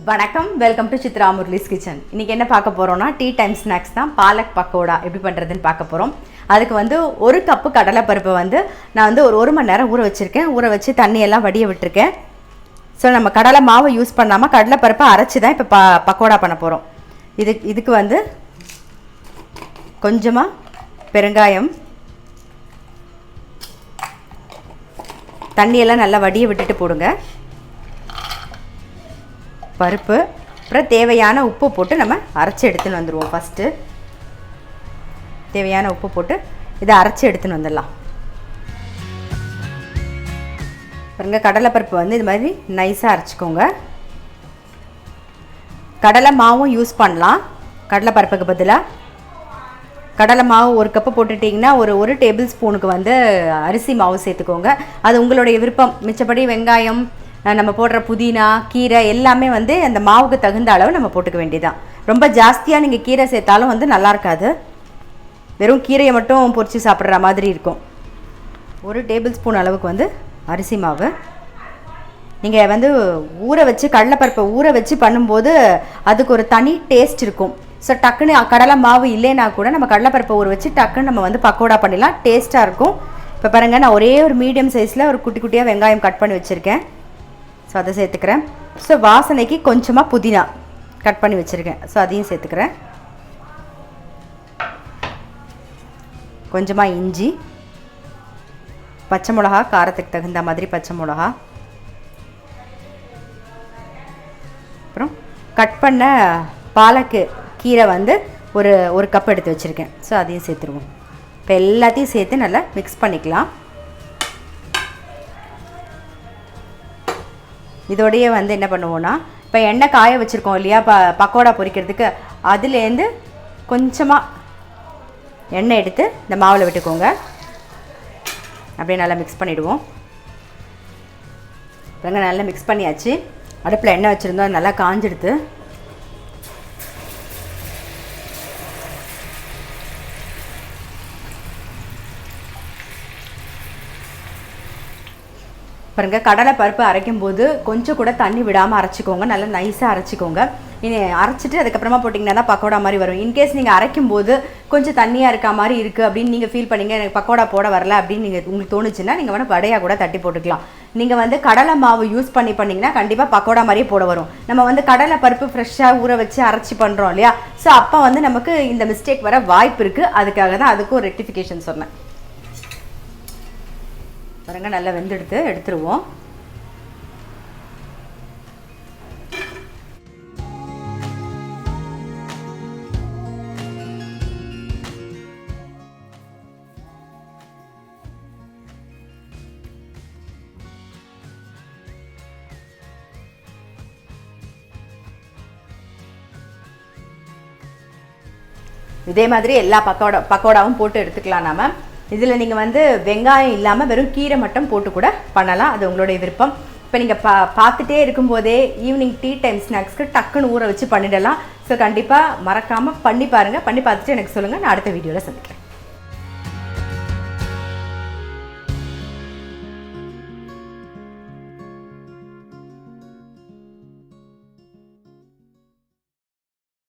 வணக்கம், welcome to Chitra Murali's kitchen. இன்றைக்கி என்ன பார்க்க போகிறோம்னா டீ டைம் ஸ்நாக்ஸ் தான். பாலக் பக்கோடா எப்படி பண்ணுறதுன்னு பார்க்க போகிறோம். அதுக்கு வந்து ஒரு கப்பு கடலைப்பருப்பை வந்து நான் வந்து ஒரு மணி நேரம் ஊற வச்சுருக்கேன். ஊற வச்சு தண்ணியெல்லாம் வடிய விட்டுருக்கேன். ஸோ நம்ம கடலை மாவை யூஸ் பண்ணாமல் கடலைப்பருப்பை அரைச்சி தான் இப்போ பக்கோடா பண்ண போகிறோம். இதுக்கு வந்து கொஞ்சமாக பெருங்காயம், தண்ணியெல்லாம் நல்லா வடிய விட்டுட்டு போடுங்க. பருப்பு, அப்புறம் தேவையான உப்பு போட்டு நம்ம அரைச்சி எடுத்துன்னு வந்துடுவோம். ஃபஸ்ட்டு தேவையான உப்பு போட்டு இதை அரைச்சி எடுத்துன்னு வந்துடலாம். பாருங்க, கடலைப்பருப்பு வந்து இது மாதிரி நைஸாக அரைச்சிக்கோங்க. கடலை மாவும் யூஸ் பண்ணலாம். கடலைப்பருப்புக்கு பதிலாக கடலை மாவு ஒரு கப்பு போட்டுட்டிங்கன்னா ஒரு டேபிள் ஸ்பூனுக்கு வந்து அரிசி மாவு சேர்த்துக்கோங்க. அது உங்களுடைய விருப்பம். மிச்சப்படி வெங்காயம், நம்ம போடுற புதினா, கீரை எல்லாமே வந்து அந்த மாவுக்கு தகுந்த அளவு நம்ம போட்டுக்க வேண்டியதான். ரொம்ப ஜாஸ்தியாக நீங்கள் கீரை சேர்த்தாலும் வந்து நல்லா இருக்காது. வெறும் கீரையை மட்டும் பொரித்து சாப்பிட்ற மாதிரி இருக்கும். ஒரு டேபிள் ஸ்பூன் அளவுக்கு வந்து அரிசி மாவு. நீங்கள் வந்து ஊற வச்சு கடலைப்பருப்பை ஊற வச்சு பண்ணும்போது அதுக்கு ஒரு தனி டேஸ்ட் இருக்கும். ஸோ டக்குன்னு கடலை மாவு இல்லைன்னா கூட நம்ம கடலைப்பருப்பை ஊற வச்சு டக்குன்னு நம்ம வந்து பக்கோடா பண்ணிடலாம். டேஸ்ட்டாக இருக்கும். இப்போ பாருங்கள், நான் ஒரே ஒரு மீடியம் சைஸில் ஒரு குட்டி குட்டியாக வெங்காயம் கட் பண்ணி வச்சுருக்கேன். ஸோ அதை சேர்த்துக்கிறேன். ஸோ வாசனைக்கு கொஞ்சமாக புதினா கட் பண்ணி வச்சுருக்கேன். ஸோ அதையும் சேர்த்துக்கிறேன். கொஞ்சமாக இஞ்சி, பச்சை மிளகா, காரத்துக்கு தகுந்த மாதிரி பச்சை மிளகா, அப்புறம் கட் பண்ண பாலக்கு கீரை வந்து ஒரு கப் எடுத்து வச்சுருக்கேன். ஸோ அதையும் சேர்த்துருவோம். இப்போ எல்லாத்தையும் சேர்த்து நல்லா மிக்ஸ் பண்ணிக்கலாம். இதோடையே வந்து என்ன பண்ணுவோன்னா, இப்போ எண்ணெய் காய வச்சுருக்கோம் இல்லையா பக்கோடா பொரிக்கிறதுக்கு, அதுலேருந்து கொஞ்சமாக எண்ணெய் எடுத்து இந்த மாவில் விட்டுக்கோங்க. அப்படியே நல்லா மிக்ஸ் பண்ணிவிடுவோம். பாருங்க, நல்லா மிக்ஸ் பண்ணியாச்சு. அடுப்பில் எண்ணெய் வச்சுருந்தோம், நல்லா காஞ்செடுத்து பாருங்கள். கடலை பருப்பு அரைக்கும் போது கொஞ்சம் கூட தண்ணி விடாமல் அரைச்சிக்கோங்க. நல்லா நைஸாக அரைச்சிக்கோங்க. இனி அரைச்சிட்டு அதுக்கப்புறமா போட்டிங்கன்னா தான் பக்கோடா மாதிரி வரும். இன்கேஸ் நீங்கள் அரைக்கும் போது கொஞ்சம் தண்ணியாக இருக்க மாதிரி இருக்குது அப்படின்னு நீங்கள் ஃபீல் பண்ணிங்க, எனக்கு பக்கோடா போட வரல அப்படின்னு உங்களுக்கு தோணுச்சுன்னா நீங்கள் வந்து வடையாக கூட தட்டி போட்டுக்கலாம். நீங்கள் வந்து கடலை மாவு யூஸ் பண்ணிங்கன்னா கண்டிப்பாக பக்கோடா மாதிரியே போட வரும். நம்ம வந்து கடலை பருப்பு ஃப்ரெஷ்ஷாக ஊற வச்சு அரைச்சி பண்ணுறோம் இல்லையா, ஸோ அப்போ வந்து நமக்கு இந்த மிஸ்டேக் வர வாய்ப்பு இருக்குது. அதுக்காக தான் அதுக்கு ஒரு ரெக்டிஃபிகேஷன் சொன்னேன். பாருங்க, நல்லா வெந்தெடுத்து எடுத்துருவோம். இதே மாதிரி எல்லா பக்கோடாவும் போட்டு எடுத்துக்கலாம். நாம இதில் நீங்கள் வந்து வெங்காயம் இல்லாமல் வெறும் கீரை மட்டும் போட்டு கூட பண்ணலாம். அது உங்களுடைய விருப்பம். இப்போ நீங்கள் பார்த்துட்டே இருக்கும்போதே ஈவினிங் டீ டைம் ஸ்நாக்ஸ்க்கு டக்குன்னு ஊற வச்சு பண்ணிடலாம். ஸோ கண்டிப்பாக மறக்காமல் பண்ணி பாருங்கள். பண்ணி பார்த்துட்டு எனக்கு சொல்லுங்கள். நான் அடுத்த வீடியோவில் சந்திக்கிறேன்.